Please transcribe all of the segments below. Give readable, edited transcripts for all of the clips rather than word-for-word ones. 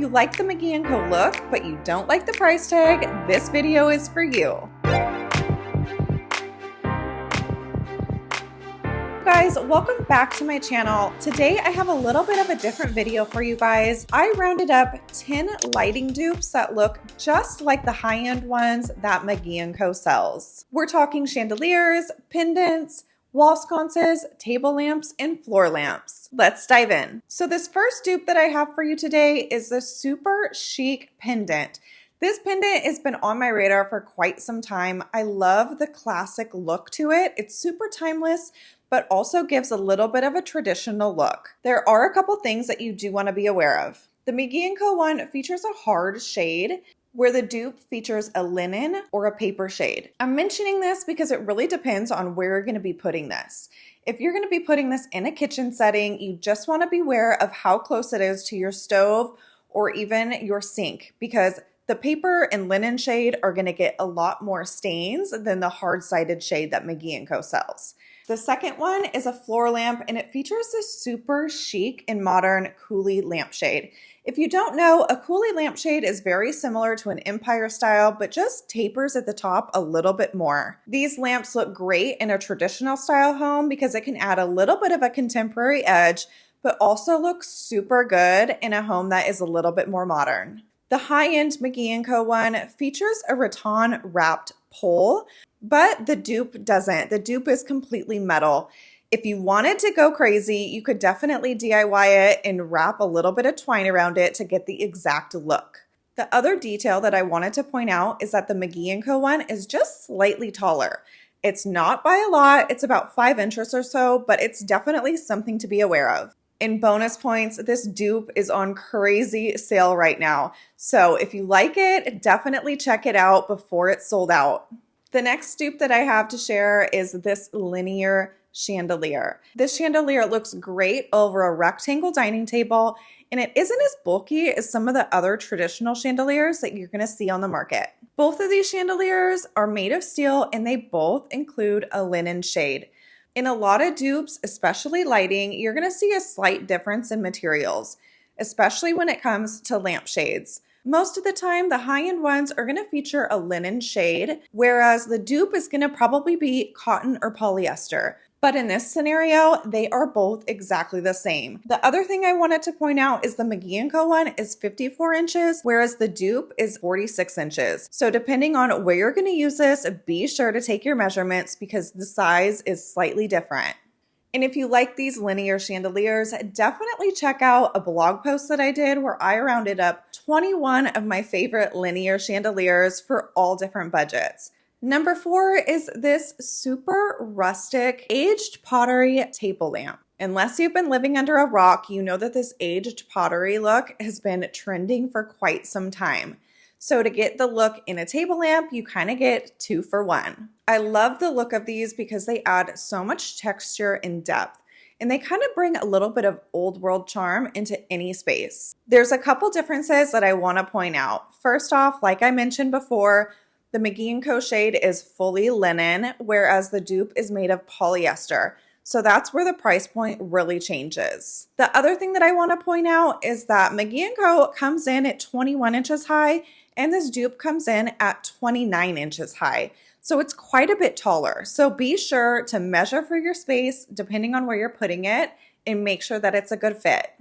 you like the McGee Co look, but you don't like the price tag, this video is for you. Guys, welcome back to my channel. Today I have a little bit of a different video for you guys. I rounded up 10 lighting dupes that look just like the high-end ones that McGee Co sells. We're talking chandeliers, pendants, wall sconces, table lamps, and floor lamps. Let's dive in. So this first dupe that I have for you today is the super chic pendant. This pendant has been on my radar for quite some time. I love the classic look to it. It's super timeless, but also gives a little bit of a traditional look. There are a couple things that you do want to be aware of. The McGee Co one features a hard shade, where the dupe features a linen or a paper shade. I'm mentioning this because it really depends on where you're going to be putting this. If you're going to be putting this in a kitchen setting, you just want to be aware of how close it is to your stove or even your sink, because the paper and linen shade are going to get a lot more stains than the hard-sided shade that McGee Co sells. The second one is a floor lamp, and it features this super chic and modern coulis lampshade. If you don't know, a coulis lampshade is very similar to an Empire style, but just tapers at the top a little bit more. These lamps look great in a traditional style home because it can add a little bit of a contemporary edge, but also looks super good in a home that is a little bit more modern. The high-end McGee Co one features a rattan wrapped pole, but the dupe doesn't. The dupe is completely metal. If you wanted to go crazy, you could definitely DIY it and wrap a little bit of twine around it to get the exact look. The other detail that I wanted to point out is that the McGee Co one is just slightly taller. It's not by a lot, it's about 5 inches or so, but it's definitely something to be aware of. In bonus points, this dupe is on crazy sale right now. So if you like it, definitely check it out before it's sold out. The next dupe that I have to share is this linear chandelier. This chandelier looks great over a rectangle dining table, and it isn't as bulky as some of the other traditional chandeliers that you're going to see on the market. Both of these chandeliers are made of steel, and they both include a linen shade. In a lot of dupes, especially lighting, you're going to see a slight difference in materials, especially when it comes to lampshades. Most of the time, the high-end ones are going to feature a linen shade, whereas the dupe is going to probably be cotton or polyester. But in this scenario, they are both exactly the same. The other thing I wanted to point out is the McGee Co one is 54 inches, whereas the dupe is 46 inches. So depending on where you're going to use this, be sure to take your measurements because the size is slightly different. And if you like these linear chandeliers, definitely check out a blog post that I did where I rounded up 21 of my favorite linear chandeliers for all different budgets. Number 4 is this super rustic aged pottery table lamp. Unless you've been living under a rock, you know that this aged pottery look has been trending for quite some time. So to get the look in a table lamp, you kind of get 2 for 1. I love the look of these because they add so much texture and depth, and they kind of bring a little bit of old world charm into any space. There's a couple differences that I want to point out. First off, like I mentioned before, the McGee Co shade is fully linen, whereas the dupe is made of polyester. So that's where the price point really changes. The other thing that I want to point out is that McGee Co comes in at 21 inches high, and this dupe comes in at 29 inches high. So it's quite a bit taller. So be sure to measure for your space depending on where you're putting it and make sure that it's a good fit.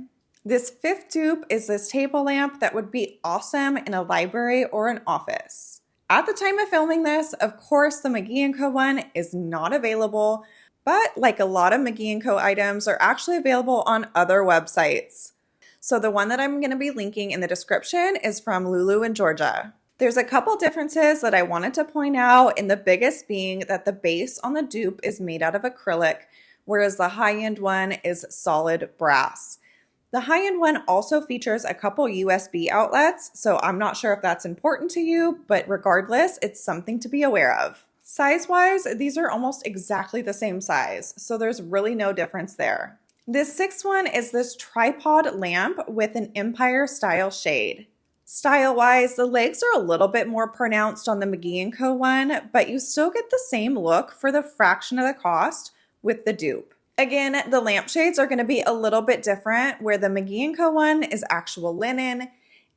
This 5th dupe is this table lamp that would be awesome in a library or an office. At the time of filming this, of course, the McGee Co one is not available, but like a lot of McGee Co items are actually available on other websites. So the one that I'm going to be linking in the description is from Lulu in Georgia. There's a couple differences that I wanted to point out, and the biggest being that the base on the dupe is made out of acrylic, whereas the high-end one is solid brass. The high-end one also features a couple USB outlets, so I'm not sure if that's important to you, but regardless, it's something to be aware of. Size-wise, these are almost exactly the same size, so there's really no difference there. This 6th one is this tripod lamp with an Empire style shade. Style-wise, the legs are a little bit more pronounced on the McGee Co one, but you still get the same look for the fraction of the cost with the dupe. Again, the lampshades are going to be a little bit different, where the McGee Co one is actual linen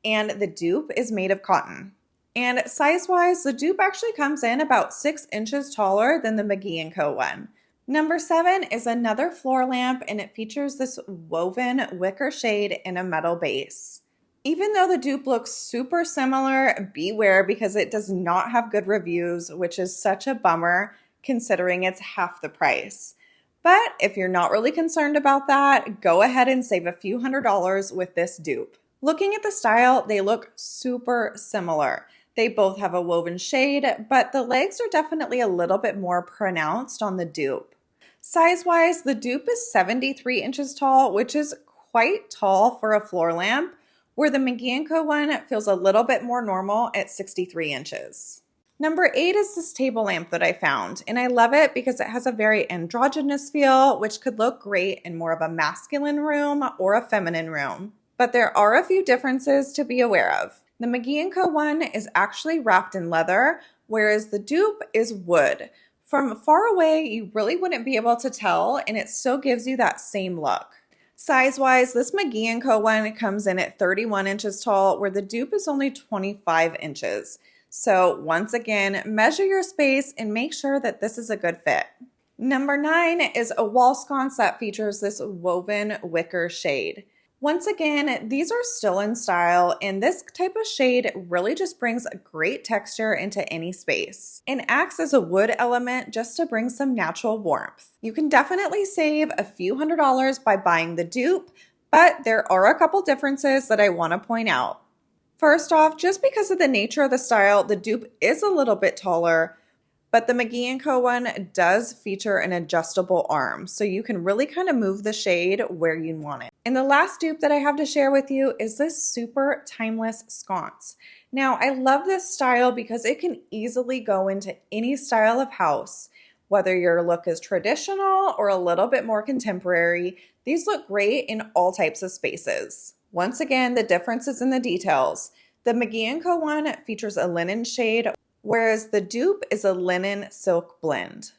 and the dupe is made of cotton. And size-wise, the dupe actually comes in about 6 inches taller than the McGee Co one. Number 7 is another floor lamp, and it features this woven wicker shade in a metal base. Even though the dupe looks super similar, beware because it does not have good reviews, which is such a bummer considering it's half the price. But if you're not really concerned about that, go ahead and save a few $100s with this dupe. Looking at the style, they look super similar. They both have a woven shade, but the legs are definitely a little bit more pronounced on the dupe. Size-wise, the dupe is 73 inches tall, which is quite tall for a floor lamp, where the McGee Co one feels a little bit more normal at 63 inches. Number 8 is this table lamp that I found, and I love it because it has a very androgynous feel, which could look great in more of a masculine room or a feminine room. But there are a few differences to be aware of. The McGee Co one is actually wrapped in leather, whereas the dupe is wood. From far away, you really wouldn't be able to tell, and it still gives you that same look. Size-wise, this McGee Co one comes in at 31 inches tall, where the dupe is only 25 inches. So once again, measure your space and make sure that this is a good fit. Number 9 is a wall sconce that features this woven wicker shade. Once again, these are still in style, and this type of shade really just brings a great texture into any space and acts as a wood element just to bring some natural warmth. You can definitely save a few $100s by buying the dupe, but there are a couple differences that I want to point out. First off, just because of the nature of the style, the dupe is a little bit taller, but the McGee Co one does feature an adjustable arm, so you can really kind of move the shade where you want it. And the last dupe that I have to share with you is this super timeless sconce. Now, I love this style because it can easily go into any style of house. Whether your look is traditional or a little bit more contemporary, these look great in all types of spaces. Once again, the difference is in the details. The McGee Co one features a linen shade, whereas the dupe is a linen silk blend.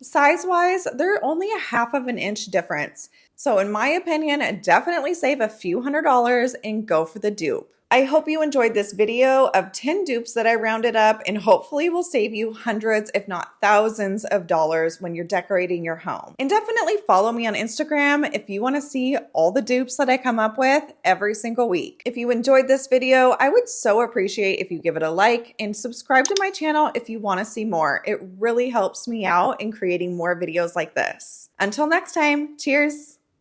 Size-wise, they're only a half of an inch difference. So in my opinion, definitely save a few $100s and go for the dupe. I hope you enjoyed this video of 10 dupes that I rounded up, and hopefully will save you hundreds, if not thousands of dollars when you're decorating your home. And definitely follow me on Instagram if you want to see all the dupes that I come up with every single week. If you enjoyed this video, I would so appreciate if you give it a like and subscribe to my channel if you want to see more. It really helps me out in creating more videos like this. Until next time, cheers!